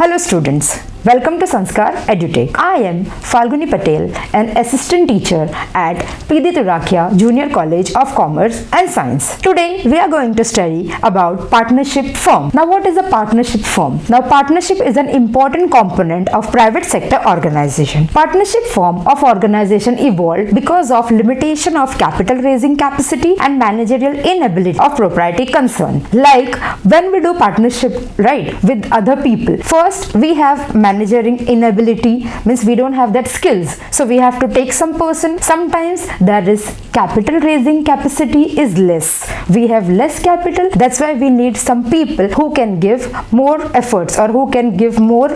Hello students, welcome to SanskarEdutech. I am Falguni Patel, an assistant teacher at Turakia Junior College of Commerce and Science. Today we are going to study about partnership firm. Now what is a partnership firm? Now partnership is an important component of private sector organization. Partnership form of organization evolved because of limitation of capital raising capacity and managerial inability of propriety concern. Like when we do partnership, right, with other people, first we have managerial inability, means we don't have that skills, so we have to take some person. Sometimes there is capital raising capacity is less, we have less capital, that's why we need some people who can give more efforts or who can give more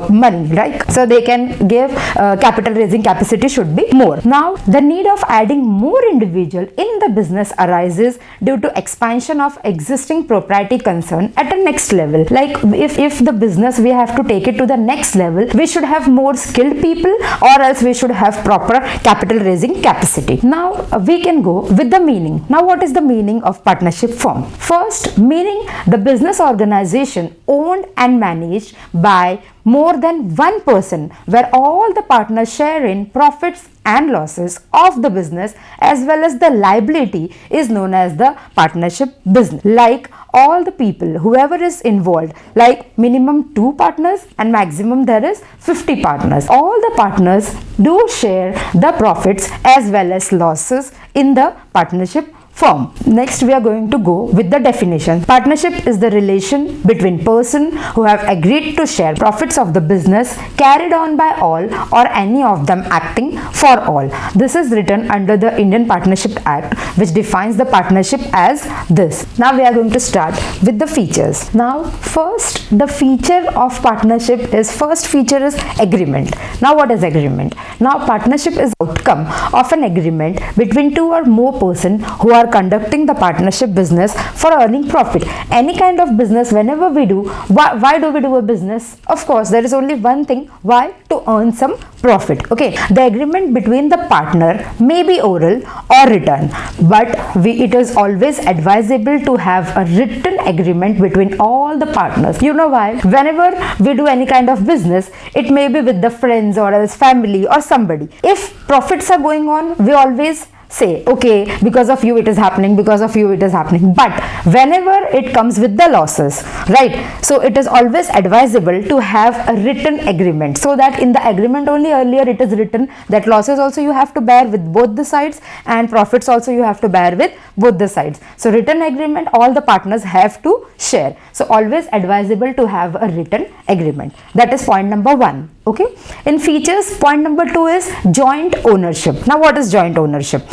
money, right? So they can give capital raising capacity should be more. Now the need of adding more individual in the business arises due to expansion of existing propriety concern at a next level. Like if the business we have to take it to the next level, we should have more skilled people or else we should have proper capital raising capacity. Now we can go with the meaning. Now what is the meaning of partnership firm? First, meaning the business organization owned and managed by more than one person, where all the partners share in profits and losses of the business as well as the liability, is known as the partnership business. Like all the people, whoever is involved, like minimum 2 partners and maximum there is 50 partners. All the partners do share the profits as well as losses in the partnership firm. Next we are going to go with the definition. Partnership is the relation between person who have agreed to share profits of the business carried on by all or any of them acting for all. This is written under the Indian Partnership Act, which defines the partnership as this. Now we are going to start with the features. Now first, the feature of partnership is, first feature is agreement. Now what is agreement? Now partnership is outcome of an agreement between 2 or more persons who are conducting the partnership business for earning profit. Any kind of business, whenever we do, why do we do a business? Of course there is only one thing, why? To earn some profit. Okay, the agreement between the partner may be oral or written, but it is always advisable to have a written agreement between all the partners. You know why? Whenever we do any kind of business, it may be with the friends or else family or somebody. If profits are going on, we always say, okay, because of you it is happening, because of you it is happening. But whenever it comes with the losses, right, so it is always advisable to have a written agreement, so that in the agreement only earlier it is written that losses also you have to bear with both the sides and profits also you have to bear with both the sides. So written agreement all the partners have to share. So always advisable to have a written agreement. That is point number 1. Okay, in features, point number 2 is joint ownership. Now what is joint ownership?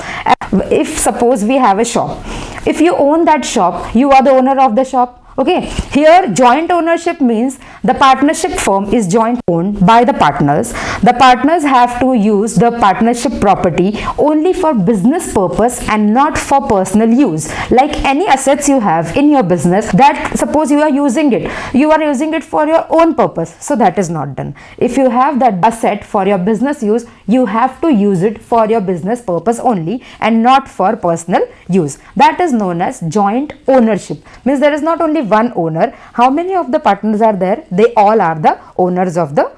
If suppose we have a shop, if you own that shop, you are the owner of the shop. Okay, here joint ownership means the partnership firm is joint owned by the partners. The partners have to use the partnership property only for business purpose and not for personal use. Like any assets you have in your business, that suppose you are using it for your own purpose, so that is not done. If you have that asset for your business use, you have to use it for your business purpose only and not for personal use. That is known as joint ownership. Means there is not only one owner. How many of the partners are there? They all are the owners of the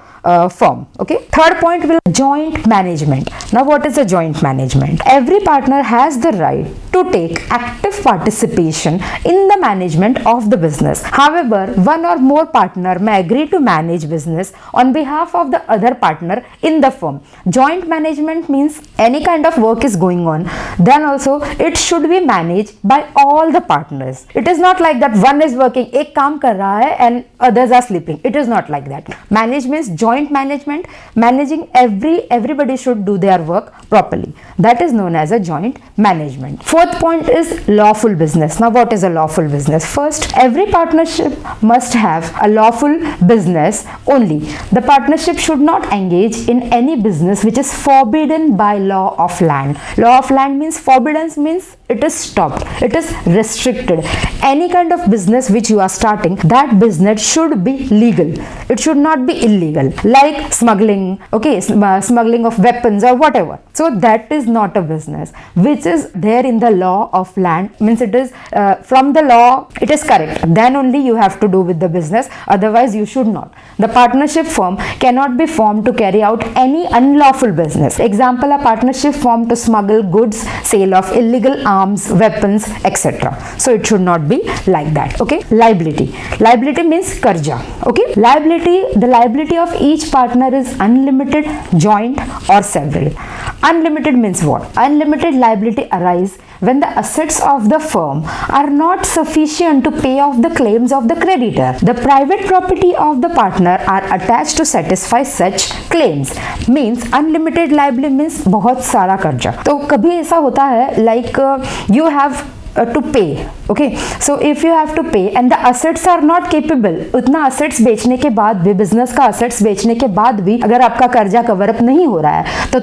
firm. Okay, third point will joint management. Now what is a joint management? Every partner has the right to take active participation in the management of the business. However, one or more partner may agree to manage business on behalf of the other partner in the firm. Joint management means any kind of work is going on, then also it should be managed by all the partners. It is not like that one is working, ek kaam kar raha hai and others are sleeping. It is not like that. Manage means joint management, managing everybody should do their work properly. That is known as a joint management. Fourth point is lawful business. Now what is a lawful business? First, every partnership must have a lawful business only. The partnership should not engage in any business which is forbidden by law of land. Law of land means forbidden, means it is stopped, it is restricted. Any kind of business which you are starting, that business should be legal, it should not be illegal, like smuggling, okay, smuggling of weapons or whatever. So that is not a business which is there in the law of land, means it is from the law it is correct, then only you have to do with the business, otherwise you should not. The partnership firm cannot be formed to carry out any unlawful business. Example, a partnership formed to smuggle goods, sale of illegal arms, weapons, etc. So it should not be like that. Okay. Liability means karja. Okay. The liability of each partner is unlimited, joint or several. Unlimited means what? Unlimited liability arises when the assets of the firm are not sufficient to pay off the claims of the creditor. The private property of the partner are attached to satisfy such claims. Means unlimited liability means बहुत सारा कर्जा. तो कभी ऐसा होता है like you have to pay, okay, so if you have to pay and the assets are not capable, उतना assets बेचने के बाद भी, business का assets बेचने के बाद भी अगर आपका कर्जा कवर अप नहीं हो रहा है, तो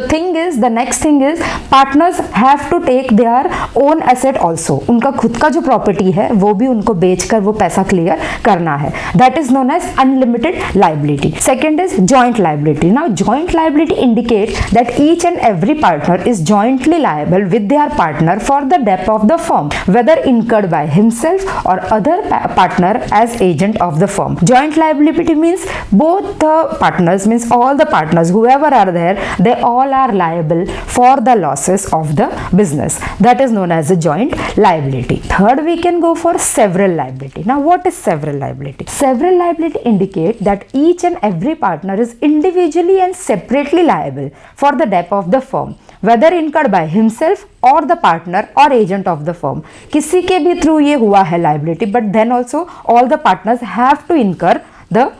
the next thing is partners have to take their own asset also. उनका खुद का जो property है वो भी उनको बेचकर वो पैसा clear करना है. That is known as unlimited liability. Second is joint liability. Now joint liability indicates that each and every partner is jointly liable with their partner for the debt of the firm, whether incurred by himself or other partner as agent of the firm. Joint liability means both the partners, means all the partners, whoever are there, they all are liable for the losses of the business. That is known as a joint liability. Third, we can go for several liability. Now what is several liability? Several liability indicate that each and every partner is individually and separately liable for the debt of the firm, whether incurred by himself or the partner or agent of the firm. किसी के भी through ये हुआ है liability, but then also all the partners have to incur the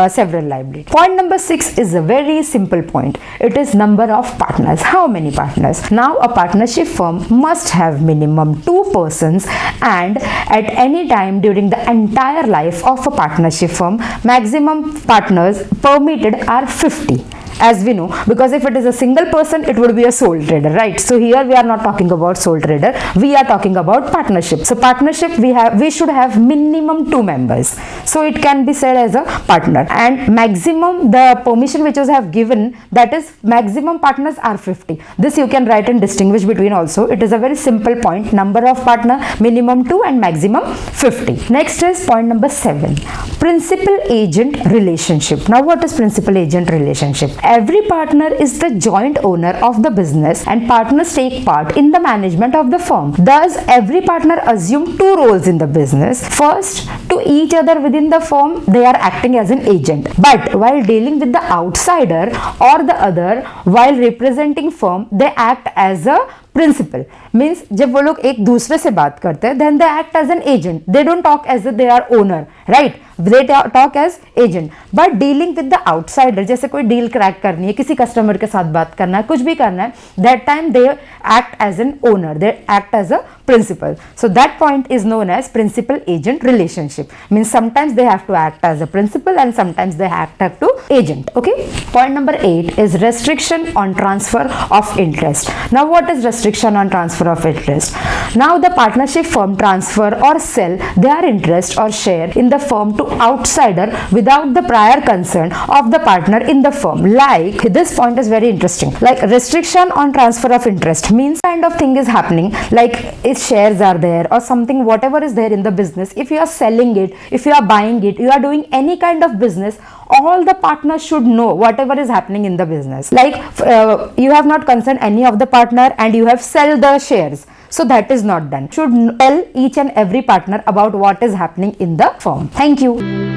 several liability. Point number 6 is a very simple point. It is number of partners. How many partners? Now a partnership firm must have minimum 2 persons, and at any time during the entire life of a partnership firm, maximum partners permitted are 50. As we know, because if it is a single person, it would be a sole trader, right? So here we are not talking about sole trader, we are talking about partnership. So partnership, we should have minimum 2 members, so it can be said as a partner. And maximum, the permission which was have given, that is maximum partners are 50. This you can write and distinguish between also. It is a very simple point. Number of partner, minimum 2 and maximum 50. Next is point number 7, principal agent relationship. Now what is principal agent relationship? Every partner is the joint owner of the business and partners take part in the management of the firm. Thus, every partner assumes 2 roles in the business. First, to each other within the firm, they are acting as an agent. But while dealing with the outsider or the other, while representing firm, they act as a principal. Means जब वो लोग एक दूसरे से बात करते हैं, then they act as an agent. They don't talk as if they are owner, right? They talk as agent. But dealing with the outsider, जैसे कोई डील क्रैक करनी है, किसी कस्टमर के साथ बात करना है, कुछ भी करना है, that time they act as an owner. They act as a principal. So that point is known as principal agent relationship. Means sometimes they have to act as a principal and sometimes they act as to agent. Okay. Point number 8 is restriction on transfer of interest. Now what is restriction on transfer of interest? Now the partnership firm transfer or sell their interest or share in the firm to outsider without the prior consent of the partner in the firm. Like, this point is very interesting. Like restriction on transfer of interest means kind of thing is happening, like if shares are there or something, whatever is there in the business, if you are selling it, if you are buying it, you are doing any kind of business, all the partners should know whatever is happening in the business. Like you have not concerned any of the partner and you have sell the shares. So that is not done. Should tell each and every partner about what is happening in the firm. Thank you.